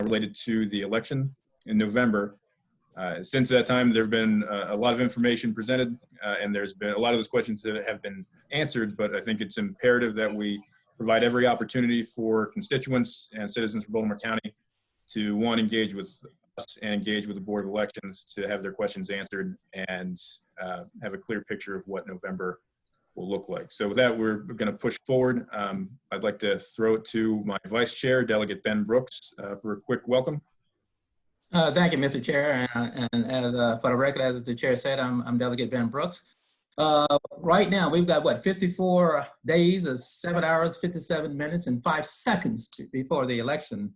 related to the election in November. Since that time, there have been a lot of information presented, and there's been a lot of those questions that have been answered, but I think it's imperative that we provide every opportunity for constituents and citizens from Baltimore County to, one, engage with us and engage with the Board of Elections to have their questions answered and have a clear picture of what November will look like. So with that, we're going to push forward. I'd like to throw it to my Vice Chair, Delegate Ben Brooks, for a quick welcome. Thank you, Mr. Chair. And as for the record, as the chair said, I'm Delegate Ben Brooks. Right now, we've got, what, 54 days, 7 hours, 57 minutes, and 5 seconds before the election.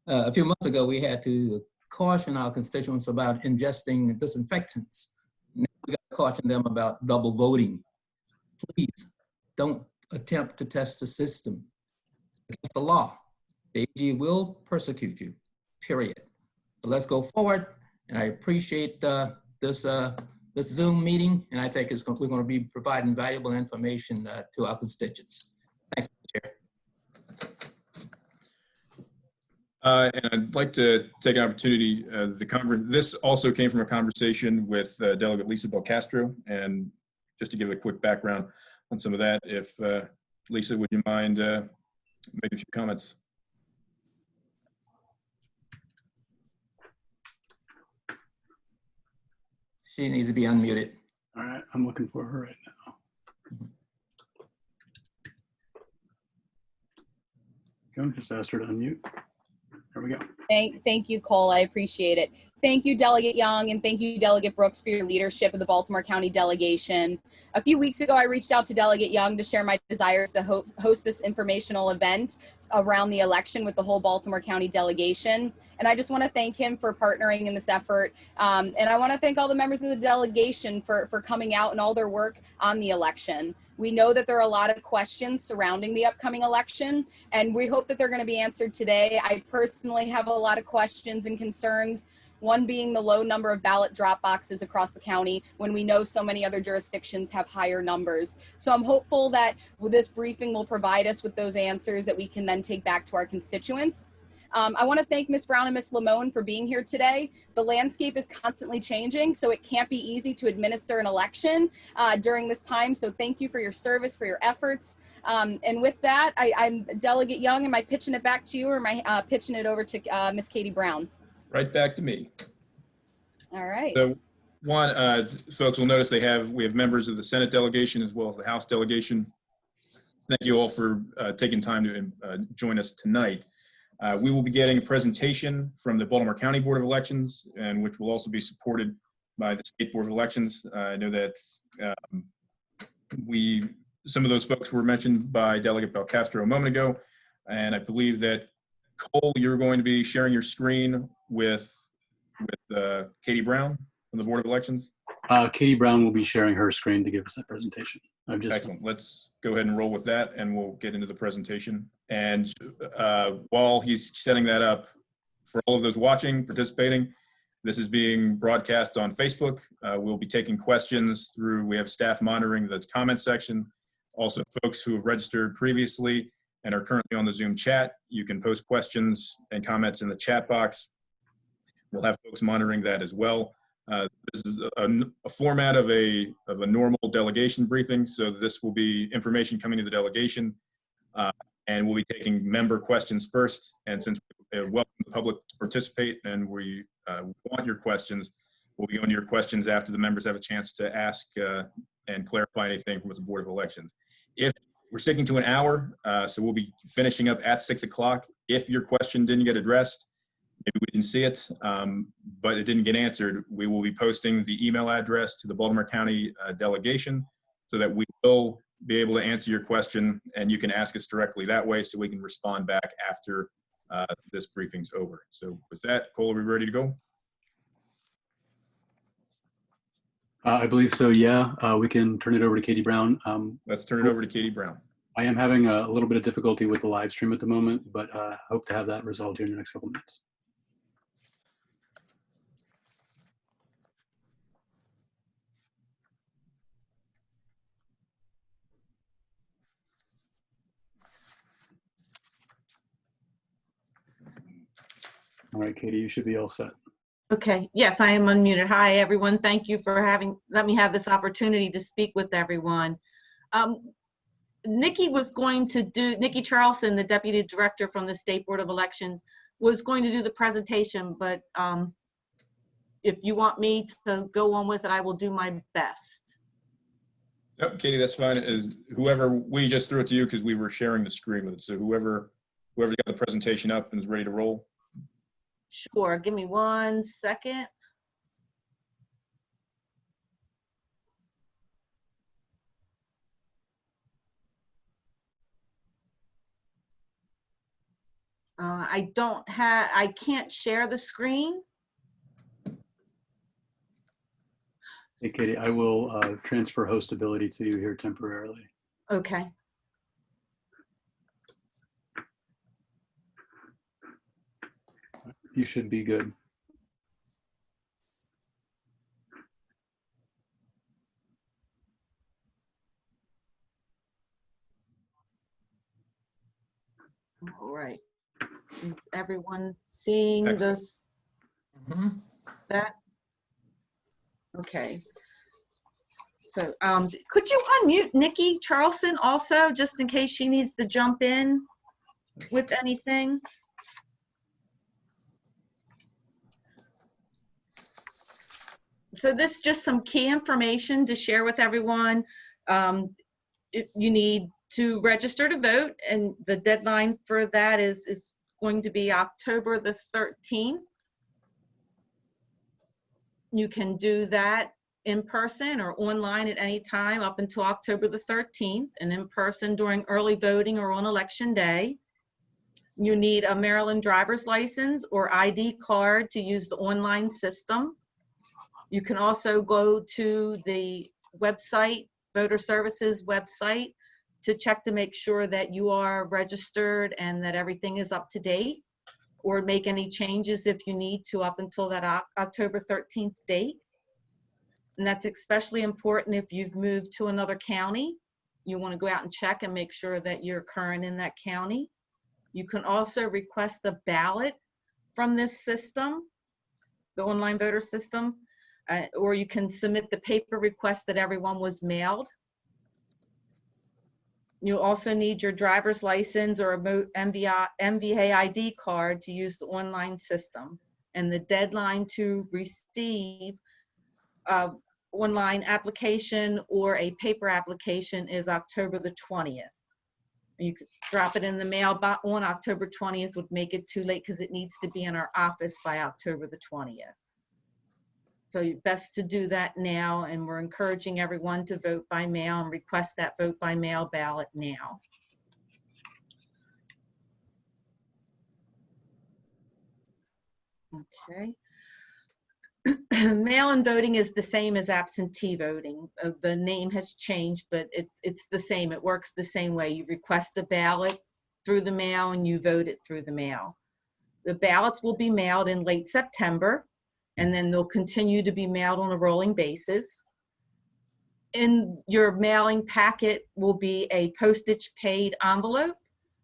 A few months ago, we had to caution our constituents about ingesting disinfectants. Now we got to caution them about double voting. Please don't attempt to test the system. It's the law. The AG will persecute you, period. So let's go forward. And I appreciate this Zoom meeting, and I think we're going to be providing valuable information to our constituents. Thanks, Mr. Chair. And I'd like to take an opportunity. This also came from a conversation with Delegate Lisa Belcastro, and just to give a quick background on some of that, if Lisa, would you mind making a few comments? She needs to be unmuted. All right, I'm looking for her right now. Go, just ask her to unmute. There we go. Thank you, Cole. I appreciate it. Thank you, Delegate Young, and thank you, Delegate Brooks, for your leadership of the Baltimore County delegation. A few weeks ago, I reached out to Delegate Young to share my desires to host this informational event around the election with the whole Baltimore County delegation. And I just want to thank him for partnering in this effort. And I want to thank all the members of the delegation for coming out and all their work on the election. We know that there are a lot of questions surrounding the upcoming election, and we hope that they're going to be answered today. I personally have a lot of questions and concerns, one being the low number of ballot drop boxes across the county when we know so many other jurisdictions have higher numbers. So I'm hopeful that this briefing will provide us with those answers that we can then take back to our constituents. I want to thank Ms. Brown and Ms. Lamone for being here today. The landscape is constantly changing, so it can't be easy to administer an election during this time. So thank you for your service, for your efforts. And with that, I'm Delegate Young. Am I pitching it back to you, or am I pitching it over to Ms. Katie Brown? Right back to me. All right. So one, folks will notice we have members of the Senate delegation as well as the House delegation. Thank you all for taking time to join us tonight. We will be getting a presentation from the Baltimore County Board of Elections, and which will also be supported by the State Board of Elections. I know that some of those folks were mentioned by Delegate Belcastro a moment ago, and I believe that, Cole, you're going to be sharing your screen with Katie Brown from the Board of Elections. Katie Brown will be sharing her screen to give us that presentation. Excellent. Let's go ahead and roll with that, and we'll get into the presentation. And while he's setting that up, for all of those watching, participating, this is being broadcast on Facebook. We'll be taking questions through, we have staff monitoring the comment section. Also, folks who have registered previously and are currently on the Zoom chat, you can post questions and comments in the chat box. We'll have folks monitoring that as well. This is a format of a normal delegation briefing. So this will be information coming to the delegation, and we'll be taking member questions first. And since we welcome the public to participate and we want your questions, we'll be on your questions after the members have a chance to ask and clarify anything with the Board of Elections. If we're sticking to an hour, so we'll be finishing up at 6 o'clock. If your question didn't get addressed, maybe we didn't see it, but it didn't get answered, we will be posting the email address to the Baltimore County delegation so that we will be able to answer your question, and you can ask us directly that way so we can respond back after this briefing's over. So with that, Cole, are we ready to go? I believe so, yeah. We can turn it over to Katie Brown. Let's turn it over to Katie Brown. I am having a little bit of difficulty with the live stream at the moment, but hope to have that resolved here in the next couple minutes. All right, Katie, you should be all set. Okay, yes, I am unmuted. Hi, everyone. Thank you for let me have this opportunity to speak with everyone. Nikki Charlson, the Deputy Director from the State Board of Elections, was going to do the presentation, but if you want me to go on with it, I will do my best. Yep, Katie, that's fine. Is whoever, we just threw it to you because we were sharing the screen with it. So whoever's got the presentation up and is ready to roll. Sure, give me 1 second. I can't share the screen. Hey, Katie, I will transfer host ability to you here temporarily. Okay. You should be good. All right. Is everyone seeing Excellent. this? Mhm. That? Okay. So could you unmute Nikki Charlson also, just in case she needs to jump in with anything? So this is just some key information to share with everyone. You need to register to vote, and the deadline for that is going to be October the 13th. You can do that in person or online at any time up until October the 13th, and in person during early voting or on election day. You need a Maryland driver's license or ID card to use the online system. You can also go to the website, Voter Services website, to check to make sure that you are registered and that everything is up to date, or make any changes if you need to up until that October 13th date. And that's especially important if you've moved to another county. You want to go out and check and make sure that you're current in that county. You can also request a ballot from this system, the online voter system, or you can submit the paper request that everyone was mailed. You also need your driver's license or a MVA ID card to use the online system. And the deadline to receive online application or a paper application is October the 20th. You could drop it in the mail on October 20th, would make it too late because it needs to be in our office by October the 20th. So you're best to do that now, and we're encouraging everyone to vote by mail and request that vote by mail ballot now. Okay. Mail-in voting is the same as absentee voting. The name has changed, but it's the same. It works the same way. You request a ballot through the mail and you vote it through the mail. The ballots will be mailed in late September, and then they'll continue to be mailed on a rolling basis. In your mailing packet will be a postage paid envelope.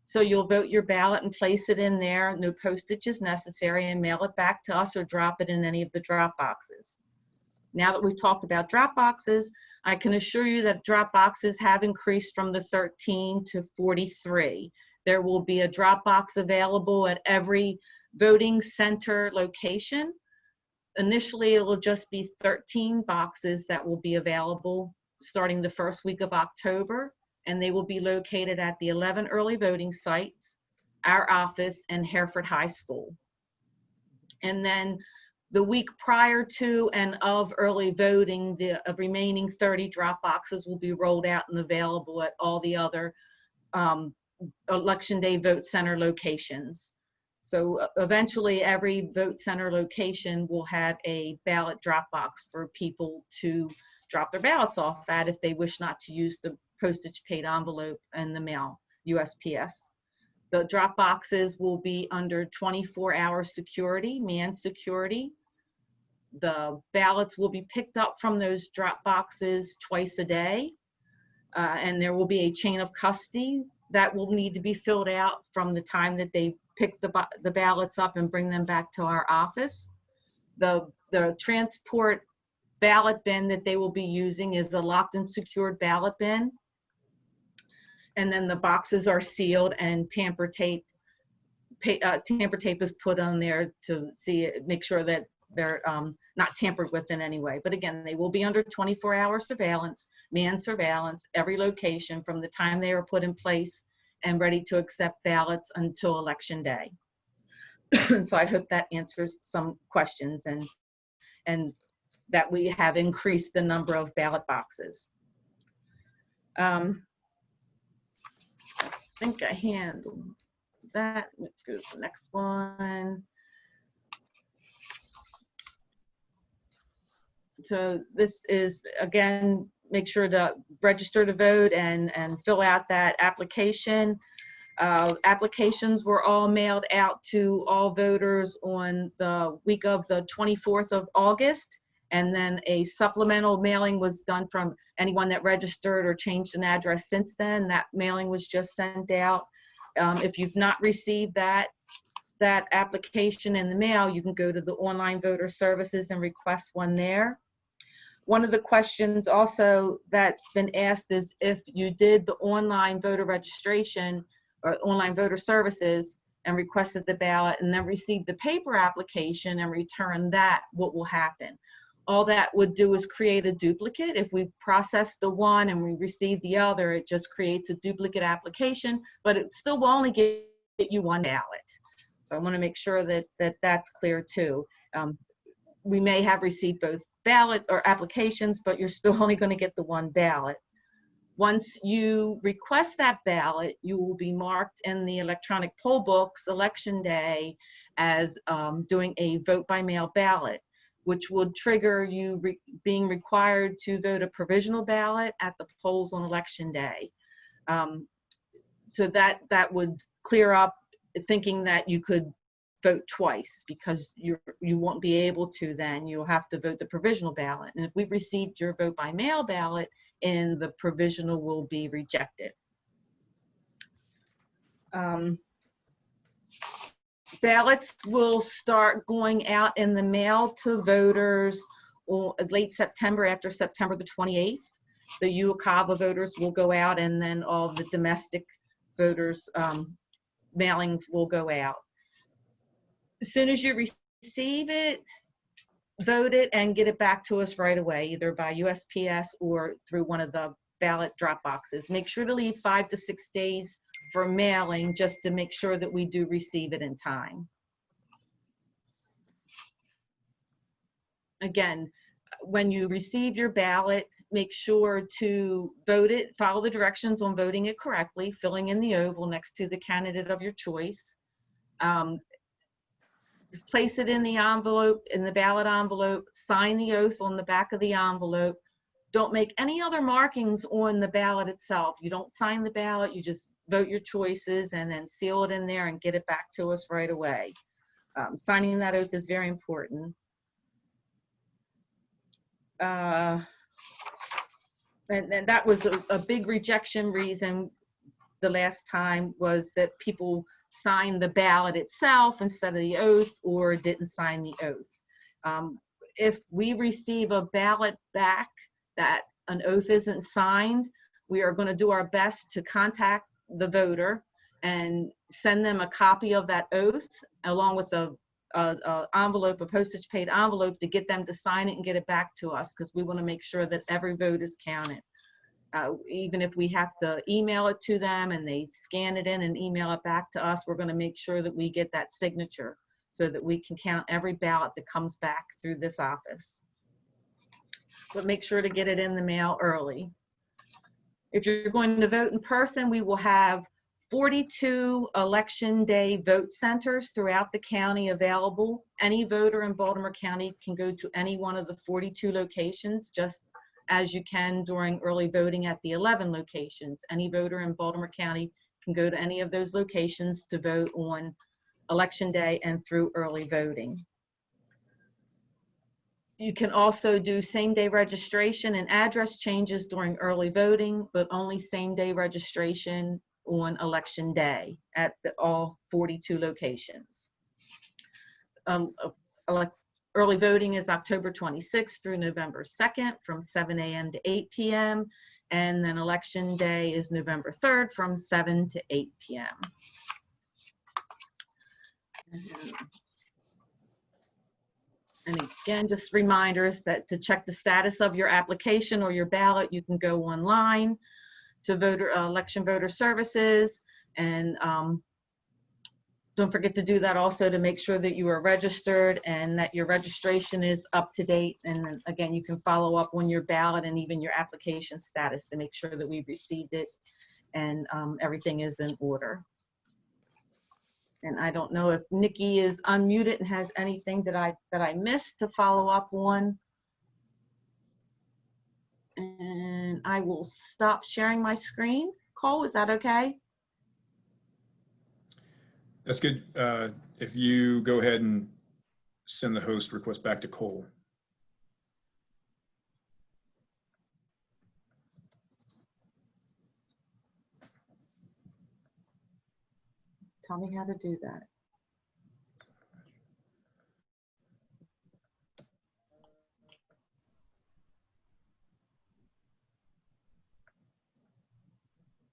So you'll vote your ballot and place it in there. No postage is necessary, and mail it back to us or drop it in any of the drop boxes. Now that we've talked about drop boxes, I can assure you that drop boxes have increased from the 13 to 43. There will be a drop box available at every voting center location. Initially, it will just be 13 boxes that will be available starting the first week of October, and they will be located at the 11 early voting sites, our office, and Hereford High School. And then the week prior to and of early voting, the remaining 30 drop boxes will be rolled out and available at all the other Election Day vote center locations. So eventually every vote center location will have a ballot drop box for people to drop their ballots off at if they wish not to use the postage paid envelope and the mail, USPS. The drop boxes will be under 24-hour security, manned security. The ballots will be picked up from those drop boxes twice a day. And there will be a chain of custody that will need to be filled out from the time that they pick the ballots up and bring them back to our office. The transport ballot bin that they will be using is a locked and secured ballot bin. And then the boxes are sealed and tamper tape is put on there to make sure that they're not tampered with in any way. But again, they will be under 24-hour surveillance, manned surveillance, every location from the time they are put in place and ready to accept ballots until Election Day. So I hope that answers some questions and that we have increased the number of ballot boxes. I think I handled that. Let's go to the next one. So this is, again, make sure to register to vote and fill out that application. Applications were all mailed out to all voters on the week of the 24th of August. And then a supplemental mailing was done from anyone that registered or changed an address since then. That mailing was just sent out. If you've not received that application in the mail, you can go to the online voter services and request one there. One of the questions also that's been asked is if you did the online voter registration or online voter services and requested the ballot and then received the paper application and returned that, what will happen? All that would do is create a duplicate. If we process the one and we receive the other, it just creates a duplicate application, but it still will only get you one ballot. So I want to make sure that that's clear too. We may have received both ballot or applications, but you're still only going to get the one ballot. Once you request that ballot, you will be marked in the electronic poll books Election Day as doing a vote by mail ballot, which would trigger you being required to vote a provisional ballot at the polls on Election Day. So that would clear up thinking that you could vote twice, because you won't be able to then. You'll have to vote the provisional ballot. And if we've received your vote by mail ballot, and the provisional will be rejected. Ballots will start going out in the mail to voters late September, after September the 28th. The UOCAVA voters will go out, and then all the domestic voters mailings will go out. As soon as you receive it, vote it and get it back to us right away, either by USPS or through one of the ballot drop boxes. Make sure to leave 5 to 6 days for mailing, just to make sure that we do receive it in time. Again, when you receive your ballot, make sure to vote it, follow the directions on voting it correctly, filling in the oval next to the candidate of your choice. Place it in the envelope, in the ballot envelope, sign the oath on the back of the envelope. Don't make any other markings on the ballot itself. You don't sign the ballot, you just vote your choices and then seal it in there and get it back to us right away. Signing that oath is very important. And that was a big rejection reason the last time, was that people signed the ballot itself instead of the oath, or didn't sign the oath. If we receive a ballot back that an oath isn't signed, we are going to do our best to contact the voter and send them a copy of that oath along with a envelope, a postage paid envelope, to get them to sign it and get it back to us, because we want to make sure that every vote is counted. Even if we have to email it to them and they scan it in and email it back to us, we're going to make sure that we get that signature so that we can count every ballot that comes back through this office. But make sure to get it in the mail early. If you're going to vote in person, we will have 42 Election Day vote centers throughout the county available. Any voter in Baltimore County can go to any one of the 42 locations, just as you can during early voting at the 11 locations. Any voter in Baltimore County can go to any of those locations to vote on Election Day and through early voting. You can also do same-day registration and address changes during early voting, but only same-day registration on election day at all 42 locations. Early voting is October 26th through November 2nd from 7 a.m. to 8 p.m. And then election day is November 3rd from 7 to 8 p.m. And again, just reminders that to check the status of your application or your ballot, you can go online to election voter services, and don't forget to do that also to make sure that you are registered and that your registration is up to date. And then again, you can follow up on your ballot and even your application status to make sure that we've received it and everything is in order. And I don't know if Nikki is unmuted and has anything that I missed to follow up on. And I will stop sharing my screen. Cole, is that okay? That's good. If you go ahead and send the host request back to Cole. Tell me how to do that.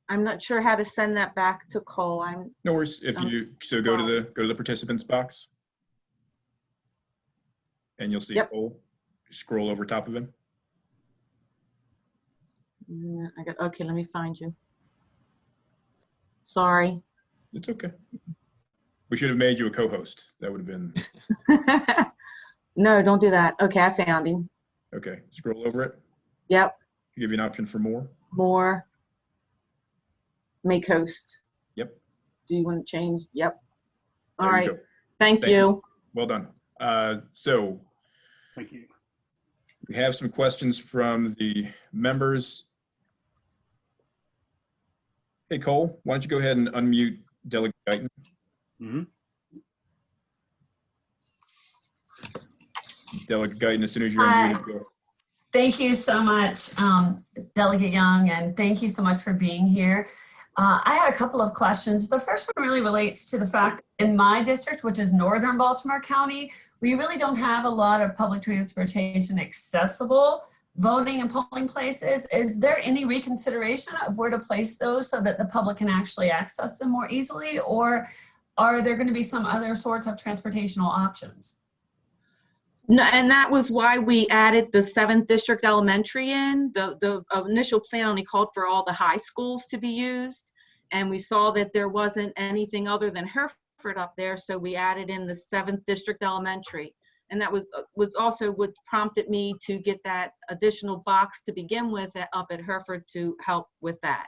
I'm not sure how to send that back to Cole. No worries. If you go to the participants box, and you'll see Yep. Cole. Scroll over top of him. Okay, let me find you. Sorry. It's okay. We should have made you a co-host. That would have been No, don't do that. Okay, I found him. okay. Scroll over it. Yep. Give you an option for more. More. Make host. Yep. Do you want to change? Yep. All There right. you go. Thank Thank you. Well done. So Thank you. we have some questions from the members. Hey, Cole, why don't you go ahead and unmute Delegate Guyton? Mm-hmm. Delegate Guyton, as soon as you're Hi. unmuted, go. Thank you so much, Delegate Young, and thank you so much for being here. I had a couple of questions. The first one really relates to the fact in my district, which is northern Baltimore County, we really don't have a lot of public transportation accessible voting and polling places. Is there any reconsideration of where to place those so that the public can actually access them more easily, or are there going to be some other sorts of transportational options? No, and that was why we added the 7th District Elementary in. The initial plan only called for all the high schools to be used. And we saw that there wasn't anything other than Hereford up there, so we added in the 7th District Elementary. And that was also what prompted me to get that additional box to begin with up at Hereford to help with that.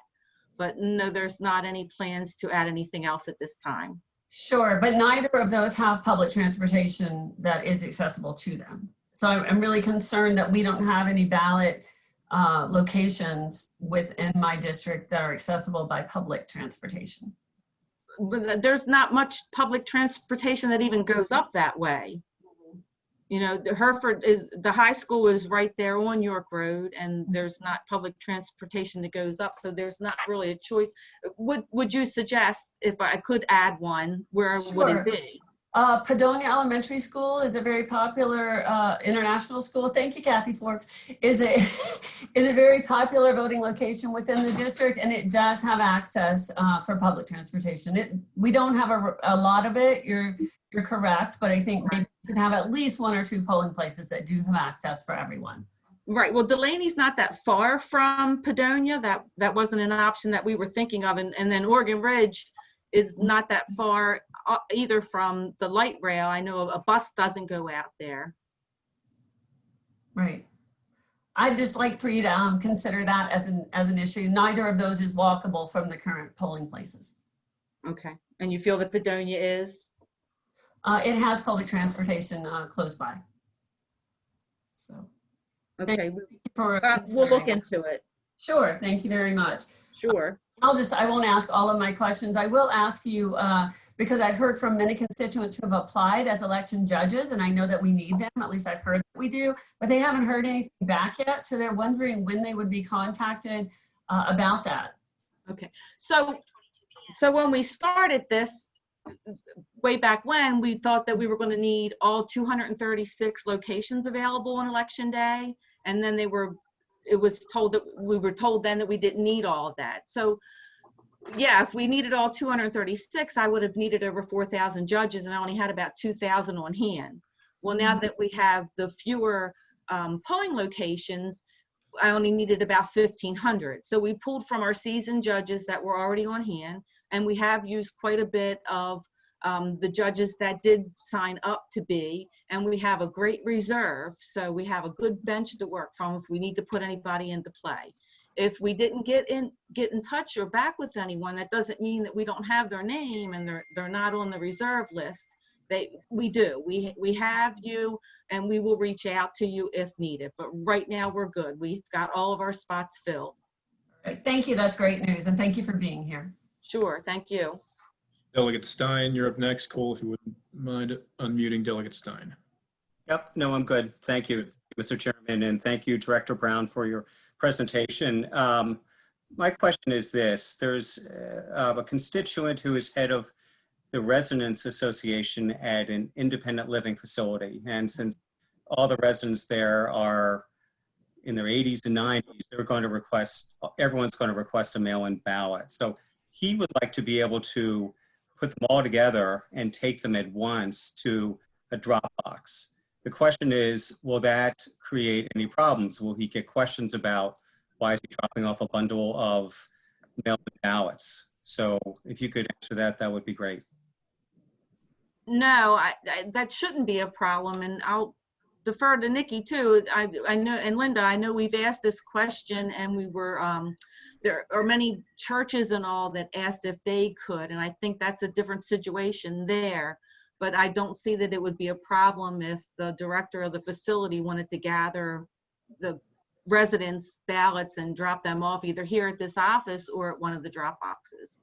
But no, there's not any plans to add anything else at this time. Sure, but neither of those have public transportation that is accessible to them. So I'm really concerned that we don't have any ballot locations within my district that are accessible by public transportation. But there's not much public transportation that even goes up that way. You know, the high school is right there on York Road, and there's not public transportation that goes up, so there's not really a choice. Would you suggest, if I could add one, where would it be? Padonia Elementary School is a very popular international school. Thank you, Kathy Forbes. Is a very popular voting location within the district, and it does have access for public transportation. We don't have a lot of it. You're correct, but I think maybe we can have at least 1 or 2 polling places that do have access for everyone. Right. Well, Delaney's not that far from Padonia. That wasn't an option that we were thinking of, and then Oregon Ridge is not that far either from the light rail. I know a bus doesn't go out there. Right. I'd just like for you to consider that as an issue. Neither of those is walkable from the current polling places. Okay. And you feel that Padonia is? It has public transportation close by. So. Okay. For We'll look into it. Sure. Thank you very much. Sure. I won't ask all of my questions. I will ask you, because I've heard from many constituents who have applied as election judges, and I know that we need them, at least I've heard that we do, but they haven't heard anything back yet. So they're wondering when they would be contacted about that. Okay. So So when we started this, way back when, we thought that we were going to need all 236 locations available on election day. And then we were told then that we didn't need all of that. So yeah, if we needed all 236, I would have needed over 4,000 judges, and I only had about 2,000 on hand. Well, now that we have the fewer polling locations, I only needed about 1,500. So we pulled from our seasoned judges that were already on hand, and we have used quite a bit of the judges that did sign up to be, and we have a great reserve. So we have a good bench to work from if we need to put anybody into play. If we didn't get in touch or back with anyone, that doesn't mean that we don't have their name and they're not on the reserve list. We do. We have you, and we will reach out to you if needed. But right now we're good. We've got all of our spots filled. All right, thank you. That's great news, and thank you for being here. Sure. Thank you. Delegate Stein, you're up next. Cole, if you wouldn't mind unmuting Delegate Stein. Yep, no, I'm good. Thank you, Mr. Chairman, and thank you, Director Brown, for your presentation. My question is this. There's a constituent who is head of the Residents Association at an independent living facility. And since all the residents there are in their 80s and 90s, everyone's going to request a mail-in ballot. So he would like to be able to put them all together and take them at once to a drop box. The question is, will that create any problems? Will he get questions about why is he dropping off a bundle of mail-in ballots? So if you could answer that, that would be great. No, that shouldn't be a problem, and I'll defer to Nikki too. I know, and Linda, I know we've asked this question, and we were there are many churches and all that asked if they could, and I think that's a different situation there. But I don't see that it would be a problem if the director of the facility wanted to gather the residents' ballots and drop them off either here at this office or at one of the drop boxes.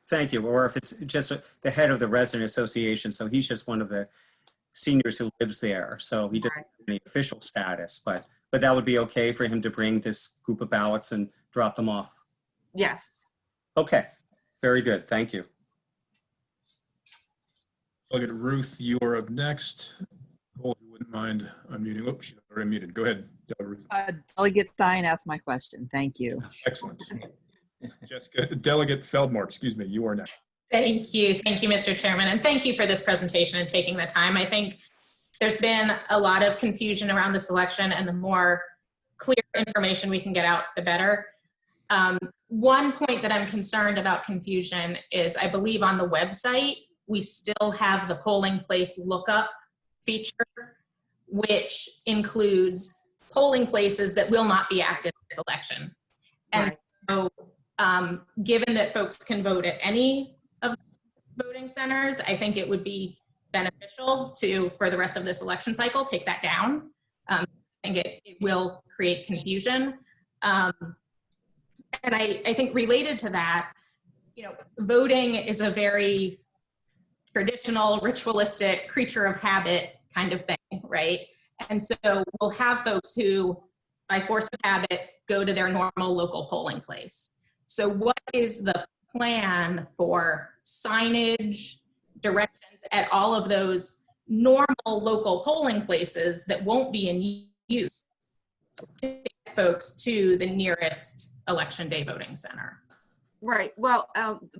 Thank you. Or if it's just the head of the resident association, so he's just one of the seniors who lives there, so he doesn't have any official status, but that would be okay for him to bring this group of ballots and drop them off? Yes. Okay, very good. Thank you. Delegate Ruth, you are up next. Cole, if you wouldn't mind unmuting. Oh, she's already muted. Go ahead, Delegate Ruth. Delegate Stein asked my question. Thank you. Excellent. Jessica, Delegate Feldmark, excuse me, you are next. Thank you, Mr. Chairman, and thank you for this presentation and taking the time. I think there's been a lot of confusion around this election, and the more clear information we can get out, the better. One point that I'm concerned about confusion is I believe on the website, we still have the polling place lookup feature, which includes polling places that will not be active in this election. And so given that folks can vote at any of the voting centers, I think it would be beneficial to, for the rest of this election cycle, take that down. I think it will create confusion. And I think related to that, voting is a very traditional, ritualistic, creature of habit kind of thing, right? And so we'll have folks who, by force of habit, go to their normal local polling place. So what is the plan for signage, directions at all of those normal local polling places that won't be in use to get folks to the nearest election day voting center? Right. Well,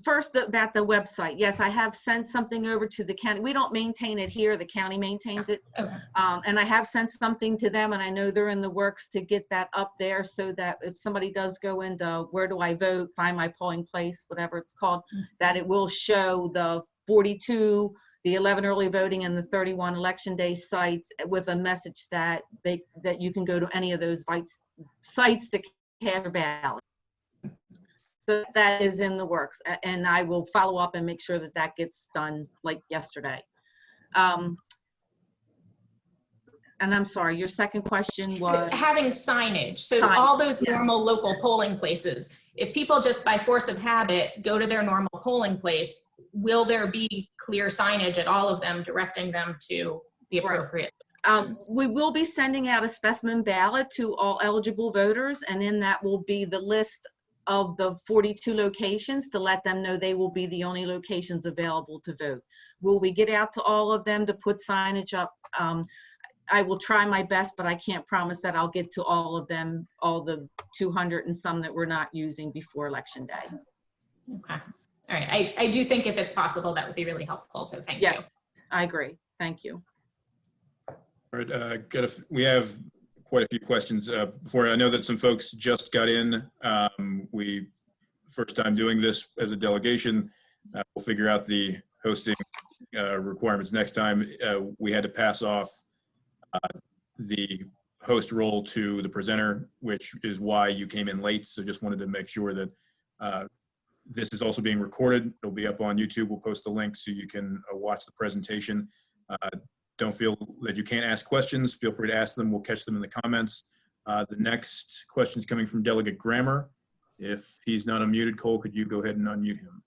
first about the website. Yes, I have sent something over to the county. We don't maintain it here. The county maintains it. Okay. And I have sent something to them, and I know they're in the works to get that up there so that if somebody does go into where do I vote, find my polling place, whatever it's called, that it will show the 42, the 11 early voting, and the 31 election day sites with a message that that you can go to any of those sites to cast your ballot. So that is in the works, and I will follow up and make sure that that gets done like yesterday. And I'm sorry, your second question was? Having signage. So all those normal local polling places, if people just by force of habit go to their normal polling place, will there be clear signage at all of them directing them to the appropriate? We will be sending out a specimen ballot to all eligible voters, and in that will be the list of the 42 locations to let them know they will be the only locations available to vote. Will we get out to all of them to put signage up? I will try my best, but I can't promise that I'll get to all of them, all the 200 and some that we're not using before Election Day. Okay. All right. I do think if it's possible, that would be really helpful. So thank you. Yes, I agree. Thank you. All right, we have quite a few questions. Before, I know that some folks just got in. We first time doing this as a delegation. We'll figure out the hosting requirements next time. We had to pass off the host role to the presenter, which is why you came in late. So just wanted to make sure that this is also being recorded. It'll be up on YouTube. We'll post the link so you can watch the presentation. Don't feel that you can't ask questions. Feel free to ask them. We'll catch them in the comments. The next question is coming from Delegate Grammer. If he's not unmuted, Cole, could you go ahead and unmute him?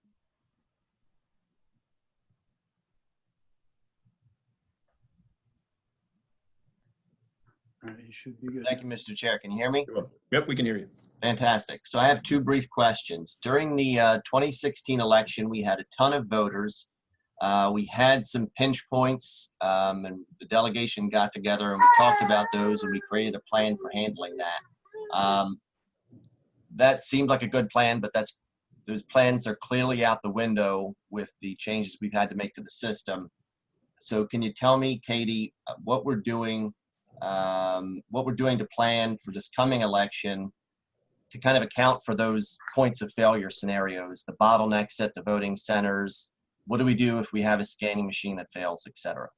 All right, you should be good. Thank you, Mr. Chair. Can you hear me? Yep, we can hear you. Fantastic. So I have two brief questions. During the 2016 election, we had a ton of voters. We had some pinch points, and the delegation got together and we talked about those, and we created a plan for handling that. That seemed like a good plan, but those plans are clearly out the window with the changes we've had to make to the system. So can you tell me, Katie, what we're doing to plan for this coming election to kind of account for those points of failure scenarios, the bottlenecks at the voting centers? What do we do if we have a scanning machine that fails, et cetera?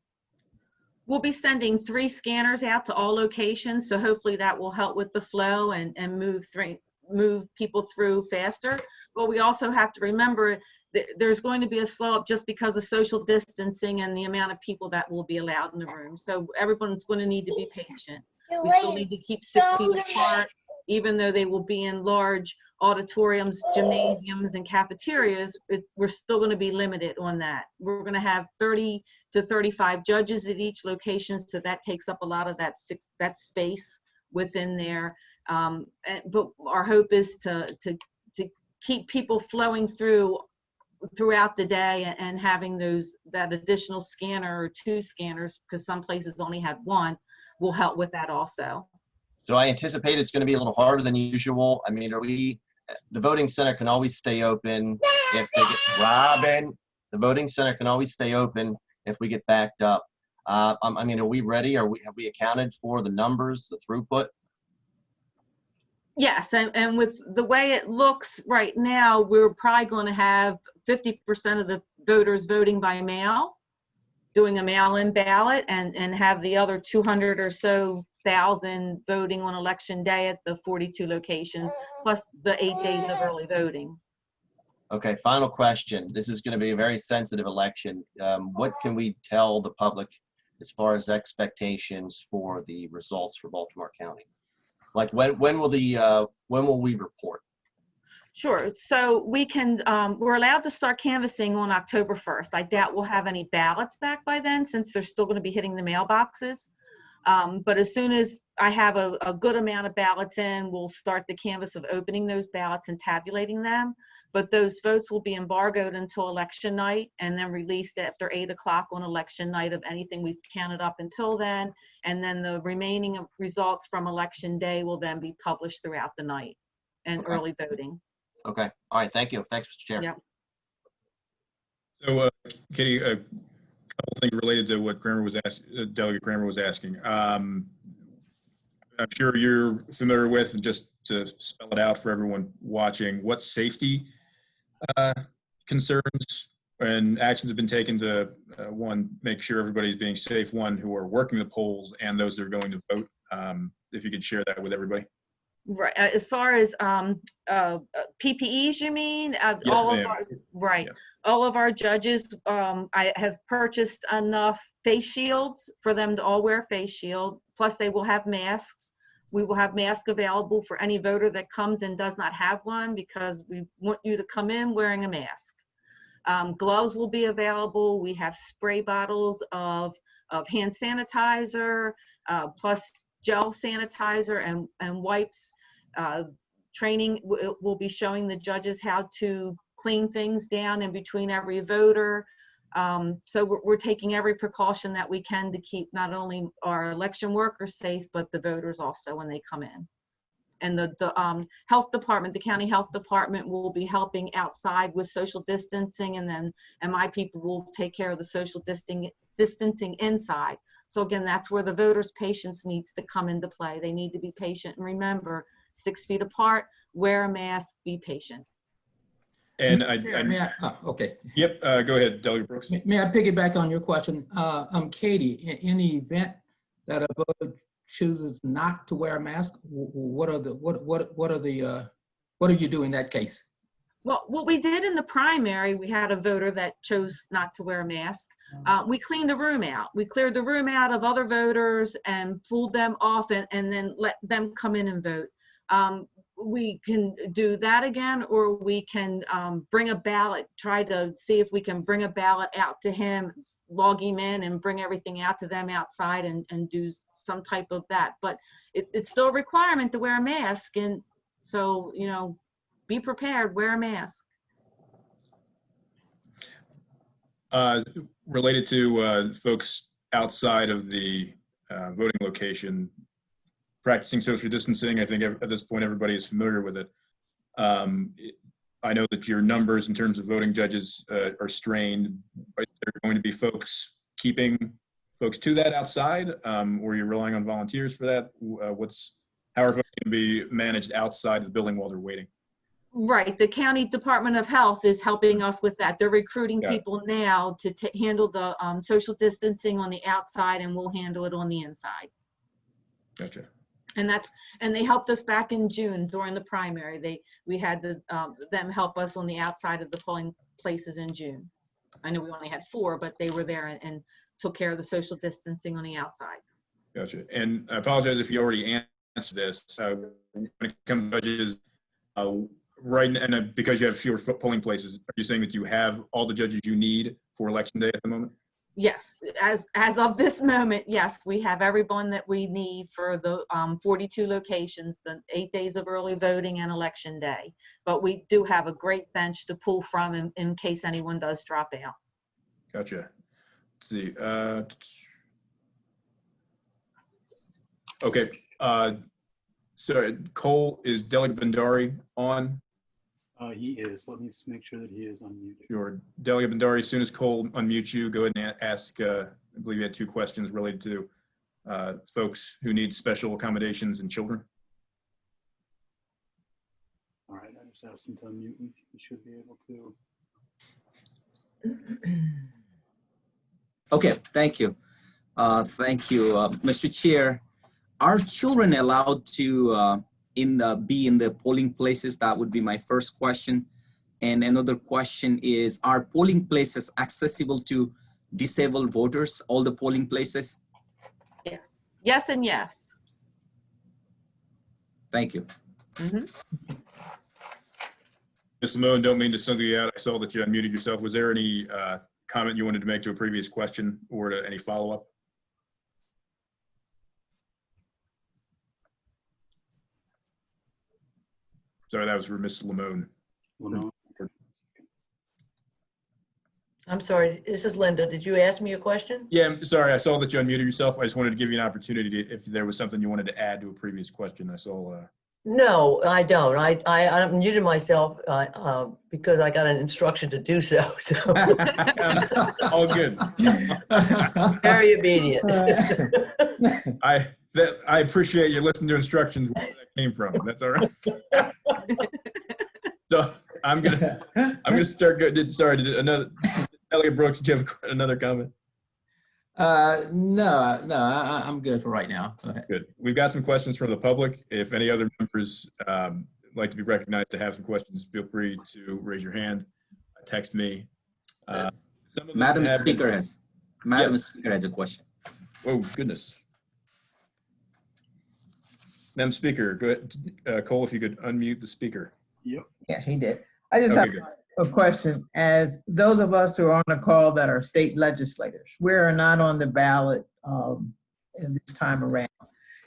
We'll be sending 3 scanners out to all locations, so hopefully that will help with the flow and move people through faster. But we also have to remember that there's going to be a slow up just because of social distancing and the amount of people that will be allowed in the room. So everyone's going to need to be patient. We still need to keep 6 feet apart, even though they will be in large auditoriums, gymnasiums, and cafeterias. We're still going to be limited on that. We're going to have 30 to 35 judges at each location, so that takes up a lot of that space within there. But our hope is to keep people flowing throughout the day and having that additional scanner or 2 scanners, because some places only had 1, will help with that also. So I anticipate it's going to be a little harder than usual. I mean, the voting center can always stay open if they get, Robin, the voting center can always stay open if we get backed up. I mean, are we ready? Have we accounted for the numbers, the throughput? Yes, and with the way it looks right now, we're probably going to have 50% of the voters voting by mail, doing a mail-in ballot, and have the other 200 or so thousand voting on election day at the 42 locations, plus the 8 days of early voting. Okay, final question. This is going to be a very sensitive election. What can we tell the public as far as expectations for the results for Baltimore County? Like when will we report? Sure. So we can, we're allowed to start canvassing on October 1st. I doubt we'll have any ballots back by then, since they're still going to be hitting the mailboxes. But as soon as I have a good amount of ballots in, we'll start the canvass of opening those ballots and tabulating them. But those votes will be embargoed until election night, and then released after 8 o'clock on election night of anything we've counted up until then. And then the remaining results from election day will then be published throughout the night and early voting. Okay. All right. Thank you. Thanks, Mr. Chair. Yeah. So, Katie, a couple things related to what Delegate Grammer was asking. I'm sure you're familiar with, and just to spell it out for everyone watching, what safety concerns and actions have been taken to, one, make sure everybody's being safe, one, who are working the polls, and those that are going to vote. If you could share that with everybody. Right. As far as PPEs, you mean? Yes, ma'am. Right. Yeah. All of our judges, I have purchased enough face shields for them to all wear face shield. Plus, they will have masks. We will have masks available for any voter that comes and does not have one, because we want you to come in wearing a mask. Gloves will be available. We have spray bottles of hand sanitizer, plus gel sanitizer and wipes. training. We'll be showing the judges how to clean things down in between every voter. So we're taking every precaution that we can to keep not only our election workers safe, but the voters also when they come in. And the health department, the county health department will be helping outside with social distancing, and my people will take care of the social distancing inside. So again, that's where the voters' patience needs to come into play. They need to be patient and remember 6 feet apart, wear a mask, be patient. And okay. Yep, go ahead, Delegate Brooks. May I piggyback on your question? Katie, in the event that a voter chooses not to wear a mask, what are you doing in that case? Well, what we did in the primary, we had a voter that chose not to wear a mask. We cleaned the room out. We cleared the room out of other voters and pulled them off and then let them come in and vote. We can do that again, or we can bring a ballot, try to see if we can bring a ballot out to him, log him in and bring everything out to them outside and do some type of that. But it's still a requirement to wear a mask. And so, you know, be prepared, wear a mask. Related to folks outside of the voting location, practicing social distancing, I think at this point everybody is familiar with it. I know that your numbers in terms of voting judges are strained. Are there going to be folks keeping folks to that outside, or you're relying on volunteers for that? How are folks going to be managed outside the building while they're waiting? Right, the County Department of Health is helping us with that. They're recruiting people now to handle the social distancing on the outside, and we'll handle it on the inside. Gotcha. And they helped us back in June during the primary. We had them help us on the outside of the polling places in June. I know we only had 4, but they were there and took care of the social distancing on the outside. Gotcha. And I apologize if you already answered this. When it comes to judges, right, and because you have fewer polling places, are you saying that you have all the judges you need for election day at the moment? Yes, as of this moment, yes, we have everyone that we need for the 42 locations, the 8 days of early voting and election day. But we do have a great bench to pull from in case anyone does drop out. Gotcha. Let's see. Okay. So Cole, is Delegate Bhandari on? He is. Let me make sure that he is unmuted. Your Delegate Bhandari, as soon as Cole unmutes you, go ahead and ask, I believe you had 2 questions related to folks who need special accommodations and children. All right, I just asked him to unmute me. He should be able to. Okay, thank you. Thank you, Mr. Chair. Are children allowed to be in the polling places? That would be my first question. And another question is, are polling places accessible to disabled voters, all the polling places? Yes. Yes and yes. Thank you. Ms. Lamone, don't mean to single you out. I saw that you unmuted yourself. Was there any comment you wanted to make to a previous question or to any follow-up? Sorry, that was for Ms. Lamone. I'm sorry, this is Linda. Did you ask me a question? Yeah, I'm sorry. I saw that you unmuted yourself. I just wanted to give you an opportunity if there was something you wanted to add to a previous question. I saw. No, I don't. I muted myself because I got an instruction to do so. So all good. Very obedient. I appreciate you listening to instructions where that came from. That's all right. So I'm gonna start. Sorry, another Delegate Brooks. Did you have another comment? No, I'm good for right now. Go ahead. Good. We've got some questions from the public. If any other members like to be recognized to have some questions, feel free to raise your hand, text me. Madam Speaker has a question. Oh, goodness. Madam Speaker, go ahead. Cole, if you could unmute the speaker. Yep. Yeah, he did. I just have a question. As those of us who are on the call that are state legislators, we are not on the ballot in this time around.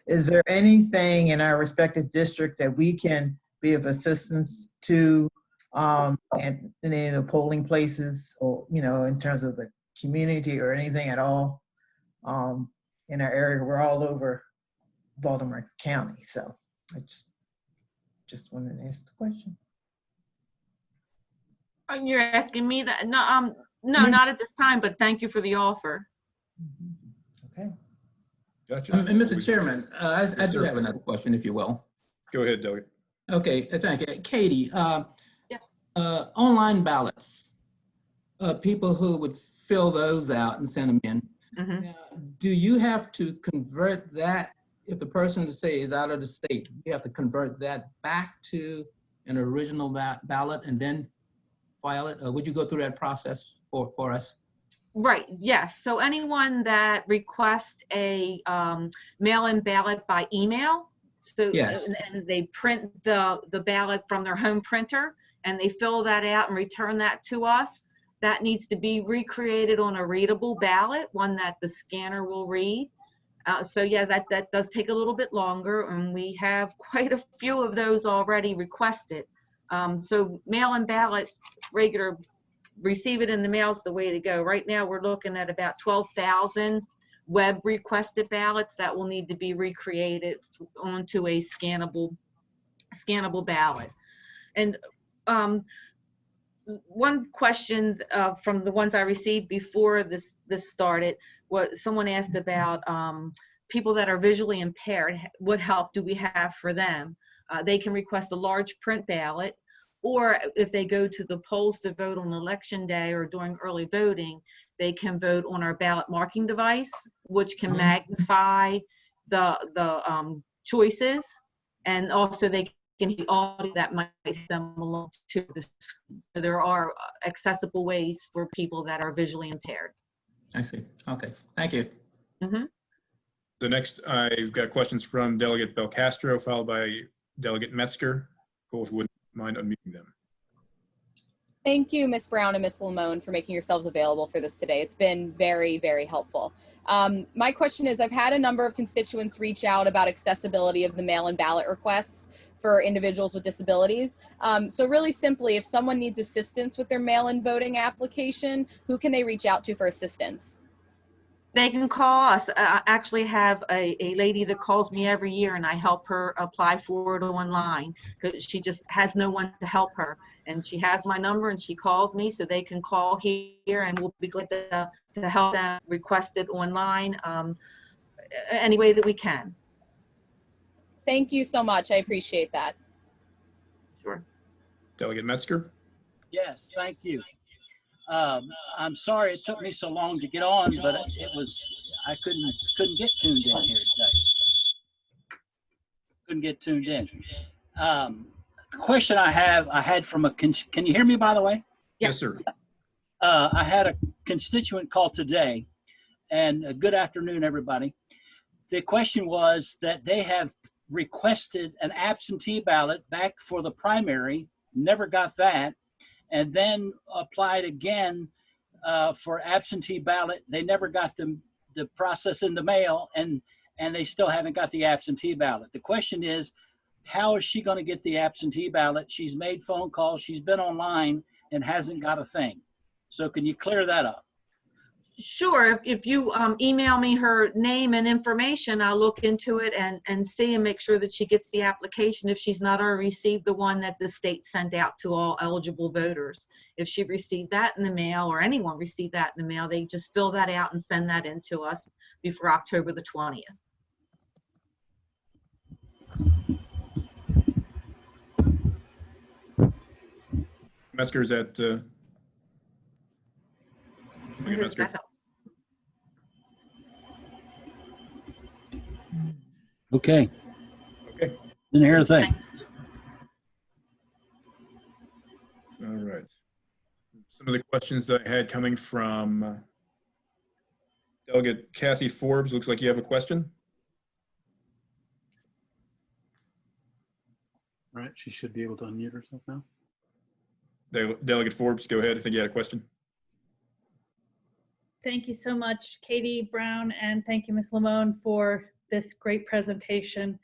Is there anything in our respective district that we can be of assistance to any of the polling places, or, you know, in terms of the community or anything at all in our area? We're all over Baltimore County, so I just wanted to ask the question. You're asking me that? No, no, not at this time, but thank you for the offer. Okay. Gotcha. And Mr. Chairman, I do sir. have another question, if you will. Go ahead, Delegate. Okay, thank you. Katie, Yes. online ballots, people who would fill those out and send them in. Mhm. Now, do you have to convert that if the person, say, is out of the state? You have to convert that back to an original ballot and then file it? Or would you go through that process for us? Right, yes. So anyone that requests a mail-in ballot by email, so Yes. and they print the ballot from their home printer and they fill that out and return that to us, that needs to be recreated on a readable ballot, one that the scanner will read. So yeah, that does take a little bit longer, and we have quite a few of those already requested. So mail-in ballot, regular, receive it in the mail is the way to go. Right now, we're looking at about 12,000 web requested ballots that will need to be recreated onto a scannable ballot. And one question from the ones I received before this started was someone asked about people that are visually impaired. What help do we have for them? They can request a large print ballot, or if they go to the polls to vote on election day or during early voting, they can vote on our ballot marking device, which can magnify the choices, and also they can hear audio that might help them along to the screen. So there are accessible ways for people that are visually impaired. I see. Okay, thank you. Mm-hmm. The next, I've got questions from Delegate Belcastro, followed by Delegate Metzger. Both wouldn't mind unmuting them. Thank you, Ms. Brown and Ms. Lamone, for making yourselves available for this today. It's been very, very helpful. My question is, I've had a number of constituents reach out about accessibility of the mail-in ballot requests for individuals with disabilities. So really simply, if someone needs assistance with their mail-in voting application, who can they reach out to for assistance? They can call us. I actually have a lady that calls me every year, and I help her apply for it online because she just has no one to help her. And she has my number, and she calls me, so they can call here, and we'll be glad to help them request it online any way that we can. Thank you so much. I appreciate that. Sure. Delegate Metzger. Yes, thank you. I'm sorry it took me so long to get on, but I couldn't get tuned in here today. Couldn't get tuned in. The question I had from can you hear me, by the way? Yes, sir. I had a constituent call today, and good afternoon, everybody. The question was that they have requested an absentee ballot back for the primary, never got that, and then applied again for absentee ballot. They never got the process in the mail, and they still haven't got the absentee ballot. The question is, how is she going to get the absentee ballot? She's made phone calls, she's been online, and hasn't got a thing. So can you clear that up? Sure. If you email me her name and information, I'll look into it and see and make sure that she gets the application if she's not already received the one that the state sent out to all eligible voters. If she received that in the mail, or anyone received that in the mail, they just fill that out and send that in to us before October the 20th. Metzger, is that Metzger? That helps. Okay. Okay. Didn't hear a thing. All right. Some of the questions that I had coming from Delegate Kathy Forbes. Looks like you have a question. All right, she should be able to unmute herself now. Delegate Forbes, go ahead. I think you had a question. Thank you so much, Katie Brown, and thank you, Ms. Lamone, for this great presentation.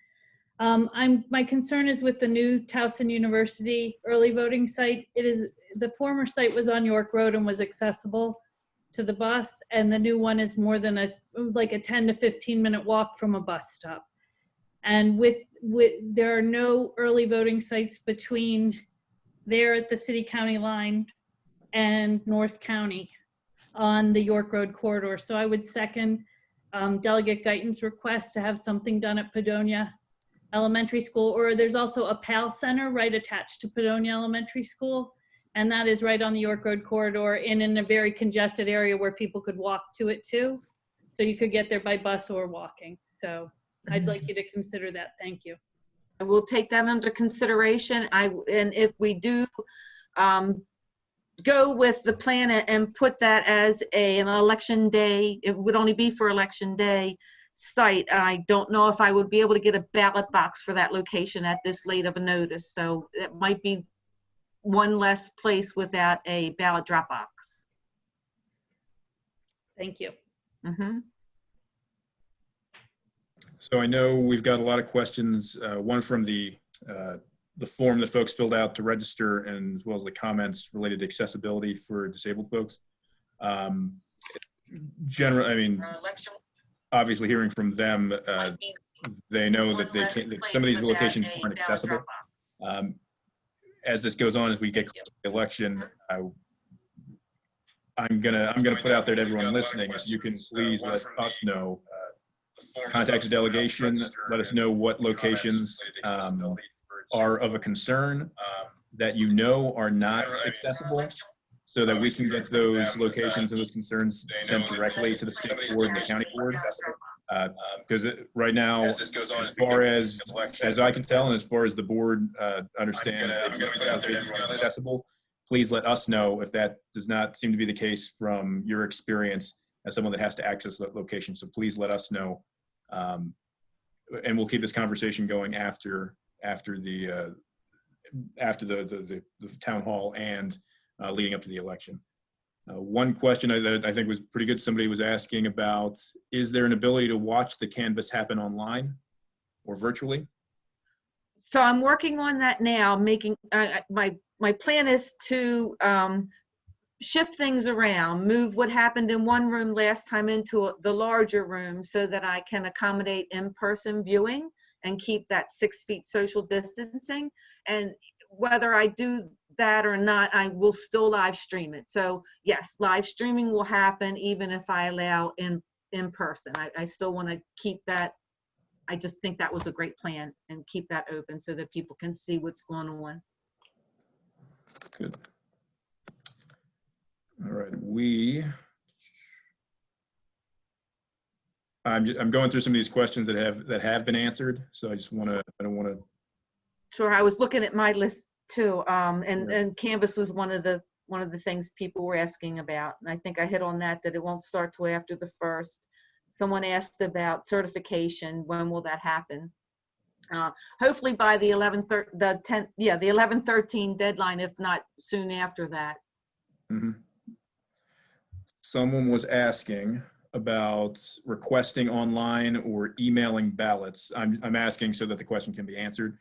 My concern is with the new Towson University early voting site. The former site was on York Road and was accessible to the bus, and the new one is more than like a 10 to 15 minute walk from a bus stop. And there are no early voting sites between there at the city-county line and North County on the York Road corridor. So I would second Delegate Guyton's request to have something done at Padonia Elementary School, or there's also a PAL Center right attached to Padonia Elementary School, and that is right on the York Road corridor and in a very congested area where people could walk to it too. So you could get there by bus or walking. So I'd like you to consider that. Thank you. I will take that under consideration. And if we do go with the plan and put that as an election day, it would only be for election day site. I don't know if I would be able to get a ballot box for that location at this late of a notice. So it might be one less place without a ballot drop box. Thank you. Mm-hmm. So I know we've got a lot of questions, one from the form that folks filled out to register, and as well as the comments related to accessibility for disabled folks. Generally, I mean, obviously hearing from them, they know that that some of these locations aren't accessible. As this goes on, as we get close to the election, I'm gonna put out there to everyone listening, if you can please let us know, contact the delegation, let us know what locations are of a concern that you know are not accessible, so that we can get those locations and those concerns sent directly to the state board and the county board. Because right now, as far as I can tell, and as far as the board understands, accessible, please let us know if that does not seem to be the case from your experience as someone that has to access that location. So please let us know, and we'll keep this conversation going after the town hall and leading up to the election. One question that I think was pretty good, somebody was asking about, is there an ability to watch the canvass happen online or virtually? So I'm working on that now, making, my plan is to shift things around, move what happened in one room last time into the larger room so that I can accommodate in-person viewing and keep that 6 feet social distancing. And whether I do that or not, I will still live stream it. So yes, live streaming will happen even if I allow in person. I still want to keep that. I just think that was a great plan, and keep that open so that people can see what's going on. Good. All right, I'm going through some of these questions that have been answered. So I don't want to. Sure, I was looking at my list too, and Canvas was one of the things people were asking about, and I think I hit on that it won't start till after the 1st. Someone asked about certification. When will that happen? Hopefully by the 11/13 deadline, if not soon after that. Mm-hmm. Someone was asking about requesting online or emailing ballots. I'm asking so that the question can be answered.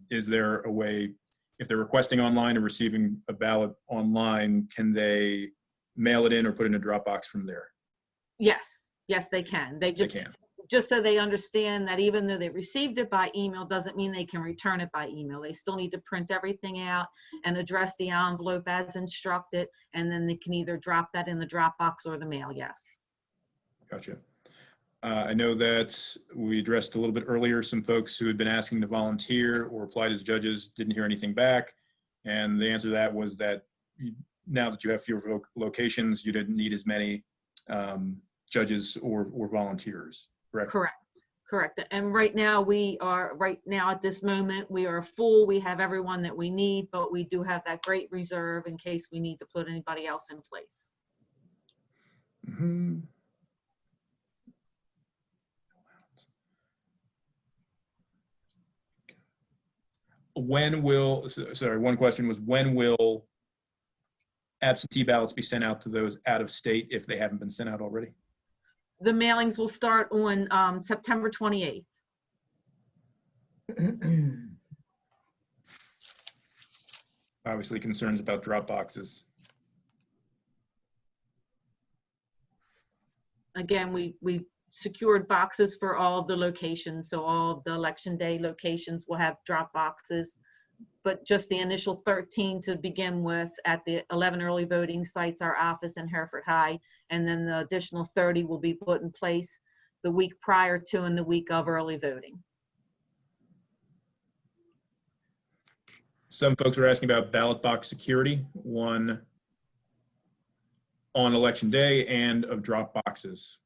Is there a way, if they're requesting online or receiving a ballot online, can they mail it in or put it in a drop box from there? Yes, they can. They just so they understand that even though they received it by email doesn't mean they can return it by email. They still need to print everything out and address the envelope as instructed, and then they can either drop that in the drop box or the mail. Yes. Gotcha. I know that we addressed a little bit earlier some folks who had been asking to volunteer or applied as judges, didn't hear anything back. And the answer to that was that now that you have fewer locations, you didn't need as many judges or volunteers, correct? Correct. And right now at this moment, we are full. We have everyone that we need, but we do have that great reserve in case we need to put anybody else in place. Mm-hmm. One question was, when will absentee ballots be sent out to those out of state if they haven't been sent out already? The mailings will start on September 28th. Obviously concerns about drop boxes. Again, we secured boxes for all of the locations, so all of the election day locations will have drop boxes, but just the initial 13 to begin with at the 11 early voting sites, our office in Hereford High, and then the additional 30 will be put in place the week prior to and the week of early voting. Some folks are asking about ballot box security, one on election day and of drop boxes.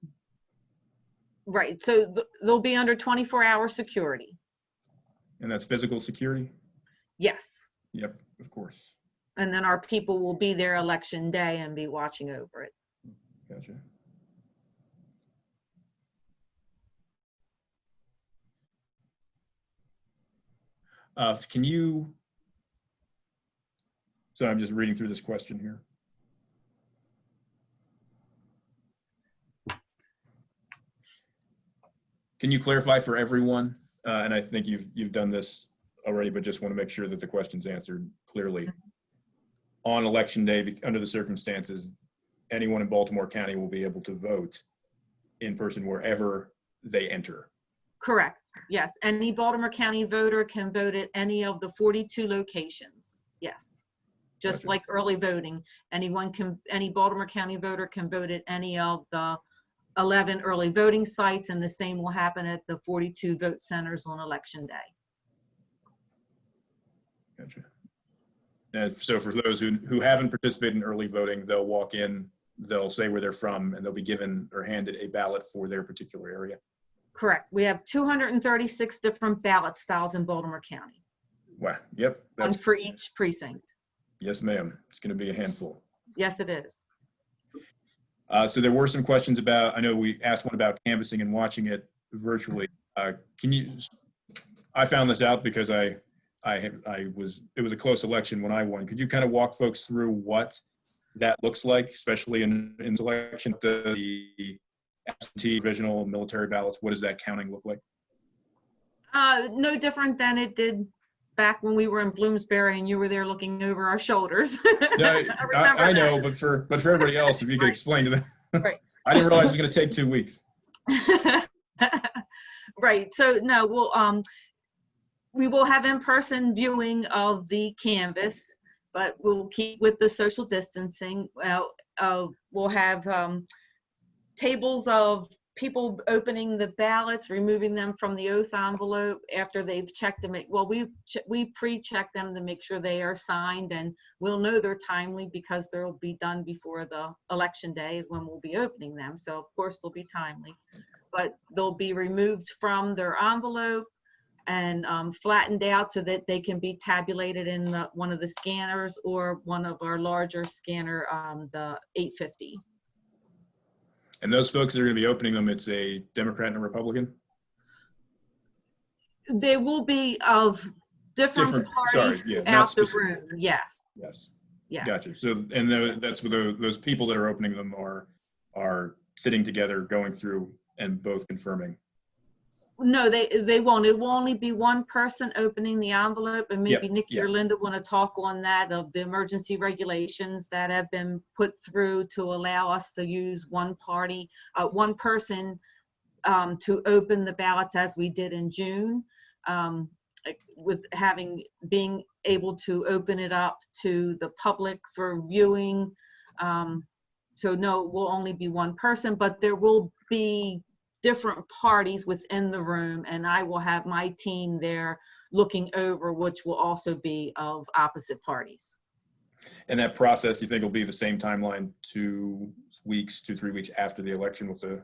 Right, so they'll be under 24-hour security. And that's physical security? Yes. Yep, of course. And then our people will be there election day and be watching over it. Gotcha. Can you, so I'm just reading through this question here. Can you clarify for everyone, and I think you've done this already, but just want to make sure that the question's answered clearly. On election day, under the circumstances, anyone in Baltimore County will be able to vote in person wherever they enter. Correct, yes. Any Baltimore County voter can vote at any of the 42 locations, yes. Just Gotcha. like early voting, any Baltimore County voter can vote at any of the 11 early voting sites, and the same will happen at the 42 vote centers on election day. Gotcha. And so for those who haven't participated in early voting, they'll walk in, they'll say where they're from, and they'll be given or handed a ballot for their particular area. Correct. We have 236 different ballot styles in Baltimore County. Wow. Yep. One for each precinct. Yes, ma'am. It's going to be a handful. Yes, it is. So there were some questions about, I know we asked one about canvassing and watching it virtually. I found this out because it was a close election when I won. Could you kind of walk folks through what that looks like, especially in selection, the absentee, provisional, military ballots? What does that counting look like? No different than it did back when we were in Bloomsbury and you were there looking over our shoulders. No, I know, but for everybody else, if you could explain to them. Right. I didn't realize it was going to take 2 weeks. Right. So no, we will have in-person viewing of the canvas, but we'll keep with the social distancing. We'll have tables of people opening the ballots, removing them from the oath envelope after they've checked them. Well, we pre-check them to make sure they are signed, and we'll know they're timely because they'll be done before the election day is when we'll be opening them. So of course they'll be timely, but they'll be removed from their envelope and flattened out so that they can be tabulated in one of the scanners or one of our larger scanner, the 850. And those folks that are going to be opening them, it's a Democrat and a Republican? They will be of different parties throughout the room. Yes. Yes. Yeah. Gotcha. So, and that's where those people that are opening them are sitting together, going through and both confirming. No, they won't. It will only be one person opening the envelope, and maybe Nikki or Linda want to talk on that, of the emergency regulations that have been put through to allow us to use one person to open the ballots as we did in June, with being able to open it up to the public for viewing. So no, it will only be one person, but there will be different parties within the room, and I will have my team there looking over, which will also be of opposite parties. And that process, you think, will be the same timeline, 2 weeks, 2-3 weeks after the election with the...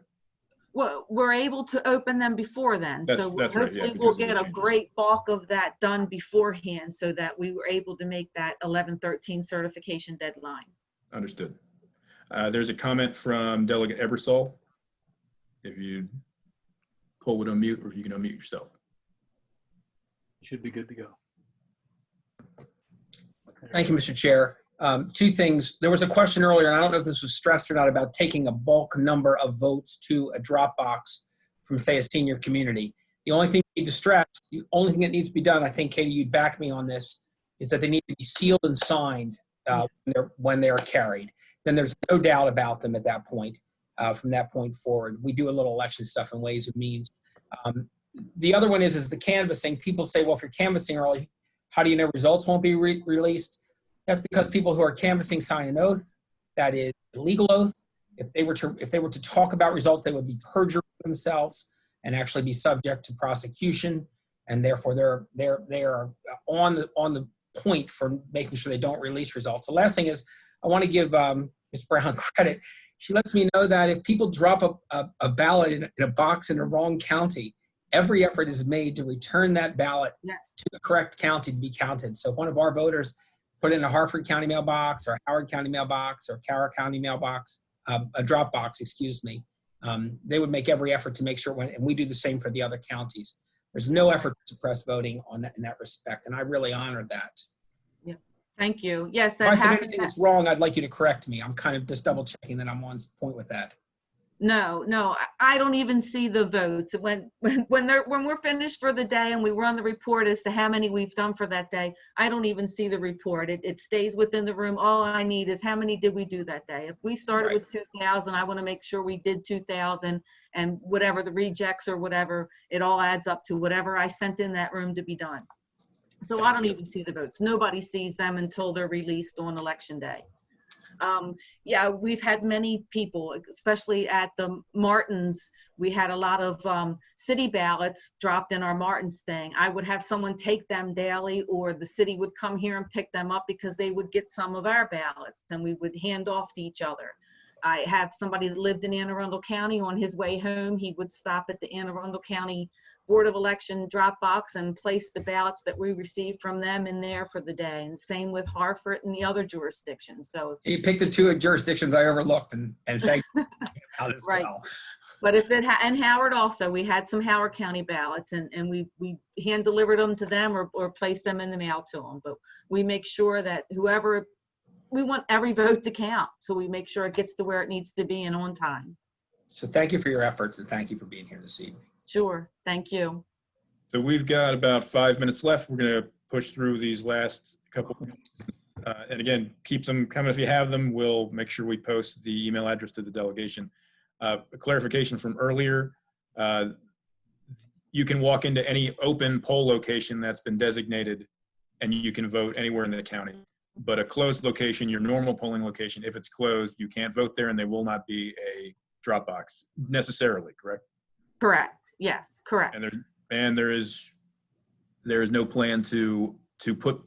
Well, we're able to open them before then. That's Hopefully right, we'll get a great bulk of that done beforehand so that we were able to make that 11/13 certification deadline. Understood. There's a comment from Delegate Ebersol. If you Cole would unmute, or if you can unmute yourself. Should be good to go. Thank you, Mr. Chair. Two things. There was a question earlier, and I don't know if this was stressed or not, about taking a bulk number of votes to a drop box from, say, a senior community. The only thing you need to stress, the only thing that needs to be done, I think, Katie, you'd back me on this, is that they need to be sealed and signed when they are carried. Then there's no doubt about them at that point. From that point forward, we do a little election stuff in ways and means. The other one is the canvassing. People say, well, if you're canvassing early, how do you know results won't be released? That's because people who are canvassing sign an oath. That is a legal oath. If they were to talk about results, they would be perjuring themselves and actually be subject to prosecution. And therefore, they are on the point for making sure they don't release results. The last thing is, I want to give Ms. Brown credit. She lets me know that if people drop a ballot in a box in a wrong county, every effort is made to return that ballot to the correct county to be counted. So if one of our voters put in a Harford County mailbox or Howard County mailbox or Carroll County mailbox, a drop box, excuse me, they would make every effort to make sure and we do the same for the other counties. There's no effort to suppress voting in that respect, and I really honor that. Yeah, thank you. Yes, If that I said happens. anything that's wrong, I'd like you to correct me. I'm kind of just double checking that I'm on point with that. No, I don't even see the votes. When we're finished for the day and we run the report as to how many we've done for that day, I don't even see the report. It stays within the room. All I need is how many did we do that day. If we started with 2,000, I want to make sure we did 2,000, and whatever the rejects or whatever, it all adds up to whatever I sent in that room to be done. So I don't even see the votes. Nobody sees them until they're released on election day. Yeah, we've had many people, especially at the Martins. We had a lot of city ballots dropped in our Martins thing. I would have someone take them daily, or the city would come here and pick them up because they would get some of our ballots and we would hand off to each other. I have somebody that lived in Anne Arundel County. On his way home, he would stop at the Anne Arundel County Board of Election drop box and place the ballots that we received from them in there for the day. And same with Hartford and the other jurisdictions. So You picked the two jurisdictions I overlooked, and thank you out as right. well. But if it and Howard also, we had some Howard County ballots, and we hand delivered them to them or placed them in the mail to them. But we make sure that we want every vote to count. So we make sure it gets to where it needs to be and on time. So thank you for your efforts, and thank you for being here this evening. Sure. Thank you. So we've got about 5 minutes left. We're going to push through these last couple. And again, keep them coming if you have them. We'll make sure we post the email address to the delegation. A clarification from earlier, you can walk into any open poll location that's been designated and you can vote anywhere in the county. But a closed location, your normal polling location, if it's closed, you can't vote there and there will not be a drop box necessarily, correct? Correct. Yes, correct. And there is no plan to put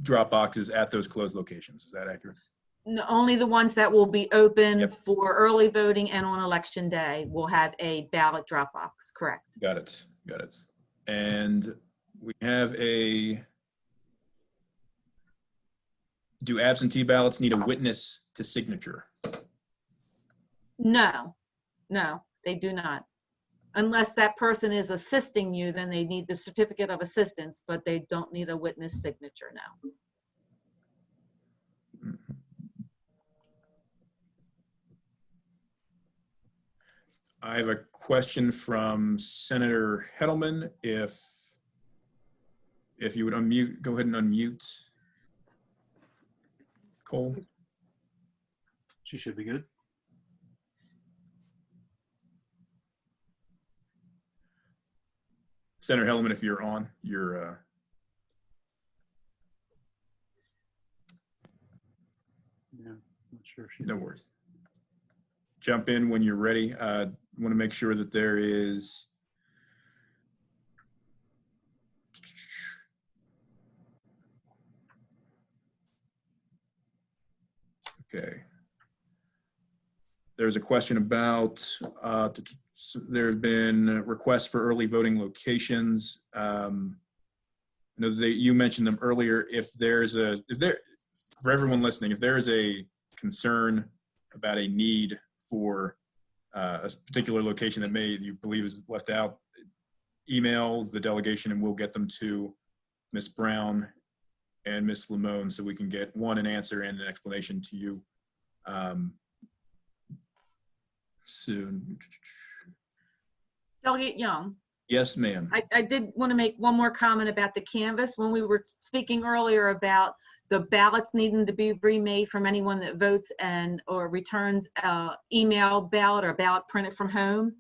drop boxes at those closed locations. Is that accurate? No, only the ones that will be open for early voting and on election day will have a ballot drop box. Correct. Got it. Got it. And we have do absentee ballots need a witness to signature? No, they do not. Unless that person is assisting you, then they need the certificate of assistance, but they don't need a witness signature now. I have a question from Senator Hedelman. If you would unmute, go ahead and unmute. Cole. She should be good. Senator Hedelman, if you're on, you're Yeah, not sure if she's no worries. Jump in when you're ready. I want to make sure that there is okay. There's a question about there have been requests for early voting locations. I know that you mentioned them earlier. For everyone listening, if there is a concern about a need for a particular location that you believe is left out, email the delegation and we'll get them to Ms. Brown and Ms. Limon so we can get an answer and an explanation to you soon. Delegate Young. Yes, ma'am. I did want to make one more comment about the canvas. When we were speaking earlier about the ballots needing to be remade from anyone that votes and or returns email ballot or ballot printed from home,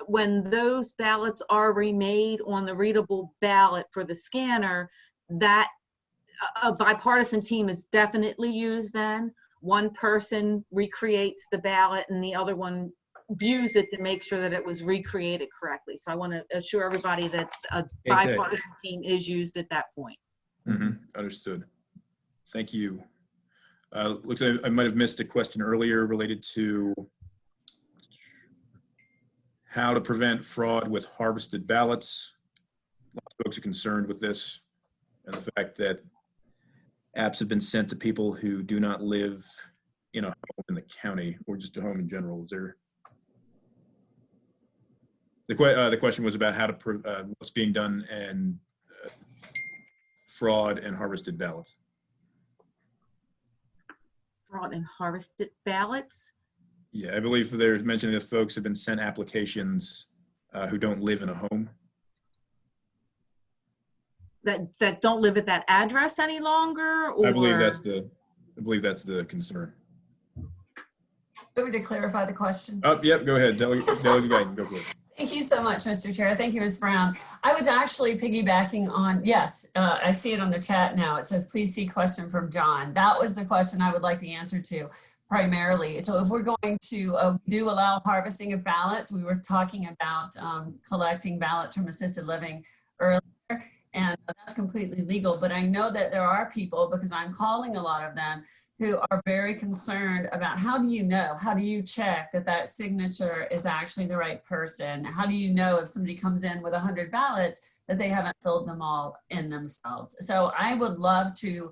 when those ballots are remade on the readable ballot for the scanner, that a bipartisan team is definitely used then. One person recreates the ballot and the other one views it to make sure that it was recreated correctly. So I want to assure everybody that a bipartisan team is used at that point. Understood. Thank you. Looks like I might have missed a question earlier related to how to prevent fraud with harvested ballots. Lots of folks are concerned with this and the fact that apps have been sent to people who do not live in a home in the county or just a home in general. Is there? The question was about how to what's being done and fraud and harvested ballots. Fraud and harvested ballots? Yeah, I believe there's mentioning that folks have been sent applications who don't live in a home. That don't live at that address any longer? Or? I believe that's the concern. Over to clarify the question. Oh, yep, go ahead. Delegate Guyton, go for it. Thank you so much, Mr. Chair. Thank you, Ms. Brown. I was actually piggybacking on, yes, I see it on the chat now. It says, please see question from John. That was the question I would like the answer to primarily. So if we're going to do allow harvesting of ballots, we were talking about collecting ballots from assisted living earlier, and that's completely legal. But I know that there are people, because I'm calling a lot of them, who are very concerned about how do you check that that signature is actually the right person? How do you know if somebody comes in with 100 ballots that they haven't filled them all in themselves? So I would love to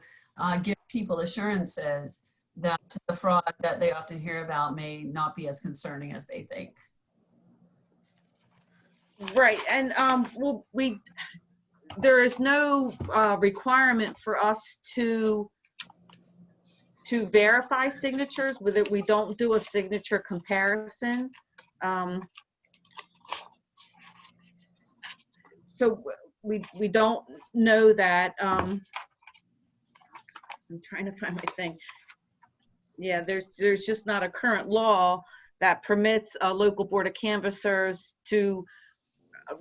give people assurances that the fraud that they often hear about may not be as concerning as they think. Right, and there is no requirement for us to verify signatures. With it, we don't do a signature comparison. So we don't know that. I'm trying to find my thing. Yeah, there's just not a current law that permits a local board of canvassers to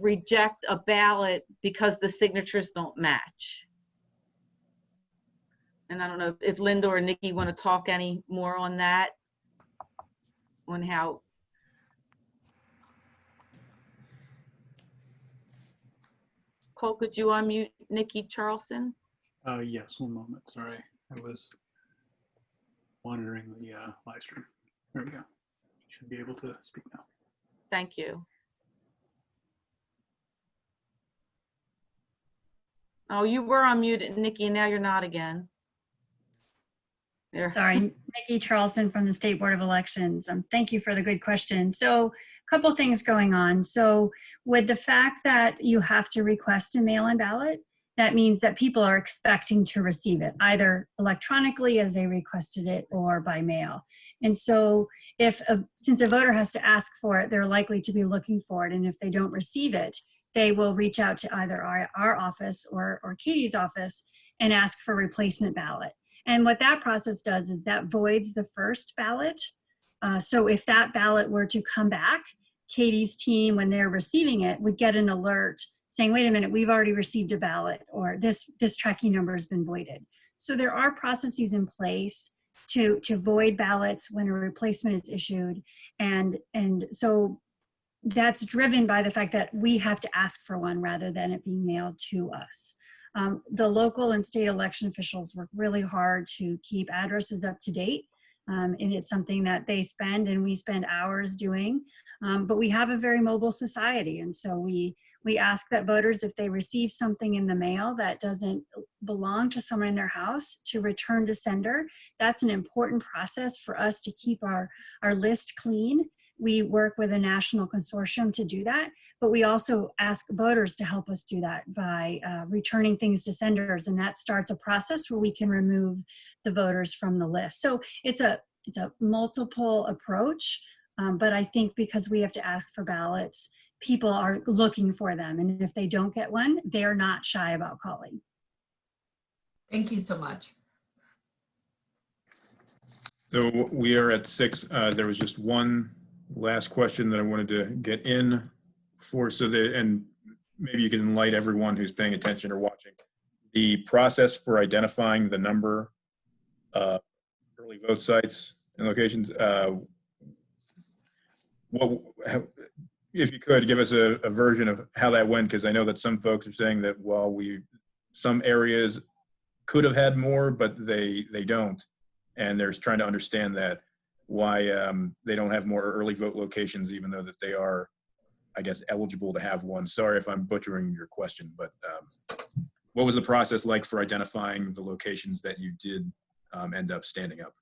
reject a ballot because the signatures don't match. And I don't know if Linda or Nikki want to talk any more on that, on how. Cole, could you unmute Nikki Charlson? Yes, one moment. Sorry, I was monitoring the live stream. There we go. Should be able to speak now. Thank you. Oh, you were unmuted, Nikki, and now you're not again. There. Sorry, Nikki Charlson from the State Board of Elections. Thank you for the good question. So a couple things going on. So with the fact that you have to request a mail-in ballot, that means that people are expecting to receive it either electronically as they requested it or by mail. And so since a voter has to ask for it, they're likely to be looking for it. And if they don't receive it, they will reach out to either our office or Katie's office and ask for a replacement ballot. And what that process does is that voids the first ballot. So if that ballot were to come back, Katie's team, when they're receiving it, would get an alert saying, wait a minute, we've already received a ballot, or this tracking number has been voided. So there are processes in place to void ballots when a replacement is issued. And so that's driven by the fact that we have to ask for one rather than it being mailed to us. The local and state election officials work really hard to keep addresses up to date. And it's something that they spend and we spend hours doing. But we have a very mobile society. And so we ask that voters, if they receive something in the mail that doesn't belong to someone in their house, to return to sender. That's an important process for us to keep our list clean. We work with a national consortium to do that, but we also ask voters to help us do that by returning things to senders, and that starts a process where we can remove the voters from the list. So it's a multiple approach, but I think because we have to ask for ballots, people are looking for them. And if they don't get one, they are not shy about calling. Thank you so much. So we are at 6. There was just one last question that I wanted to get in for, and maybe you can enlighten everyone who's paying attention or watching. The process for identifying the number of early vote sites and locations, if you could give us a version of how that went, because I know that some folks are saying that, well, some areas could have had more, but they don't. And they're trying to understand that why they don't have more early vote locations, even though that they are, I guess, eligible to have one. Sorry if I'm butchering your question, but what was the process like for identifying the locations that you did end up standing up?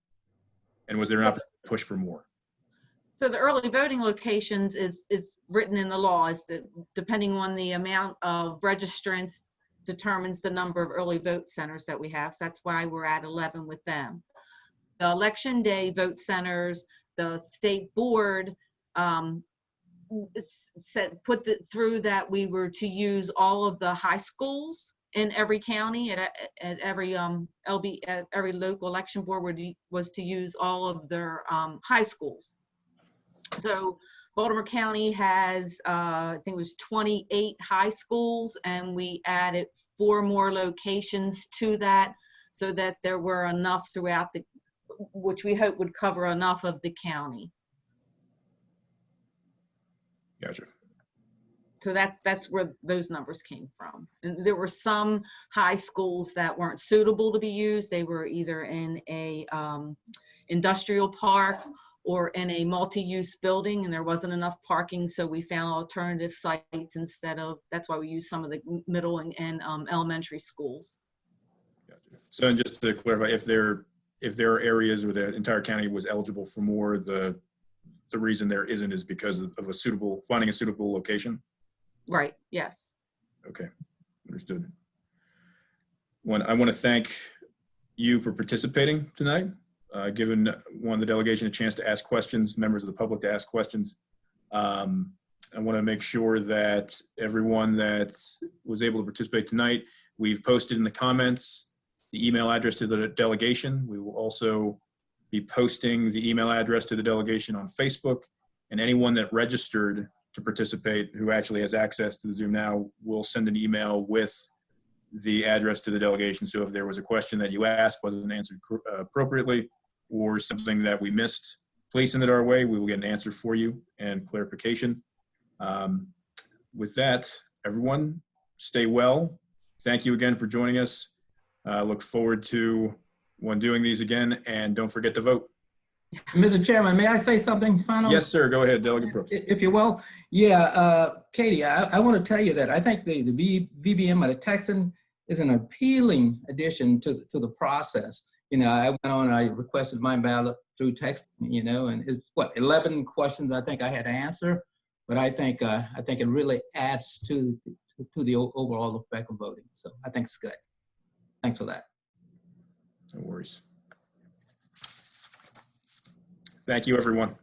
And was there an opportunity to push for more? So the early voting locations is written in the law, is that depending on the amount of registrants determines the number of early vote centers that we have. So that's why we're at 11 with them. The election day vote centers, the state board put through that we were to use all of the high schools in every county, at every every local election board was to use all of their high schools. So Baltimore County has, I think it was 28 high schools, and we added 4 more locations to that so that there were enough throughout which we hope would cover enough of the county. Gotcha. So that's where those numbers came from. And there were some high schools that weren't suitable to be used. They were either in a industrial park or in a multi-use building, and there wasn't enough parking, so we found alternative sites instead of, that's why we use some of the middle and elementary schools. Gotcha. So, and just to clarify, if there are areas where the entire county was eligible for more, the reason there isn't is because of finding a suitable location? Right, yes. Okay, understood. I want to thank you for participating tonight, giving the delegation a chance to ask questions, members of the public to ask questions. I want to make sure that everyone that was able to participate tonight, we've posted in the comments the email address to the delegation. We will also be posting the email address to the delegation on Facebook, and anyone that registered to participate who actually has access to the Zoom now will send an email with the address to the delegation. So if there was a question that you asked wasn't answered appropriately, or something that we missed, please send it our way. We will get an answer for you and clarification. With that, everyone, stay well. Thank you again for joining us. Look forward to doing these again, and don't forget to vote. Mr. Chairman, may I say something final? Yes, sir. Go ahead, Delegate Brooks. If you will. Yeah, Katie, I want to tell you that I think the VBM of the Texan is an appealing addition to the process. You know, I went on, I requested my ballot through text, you know, and it's 11 questions I think I had to answer, but I think it really adds to the overall effect of voting. So I think it's good. Thanks for that. No worries. Thank you, everyone.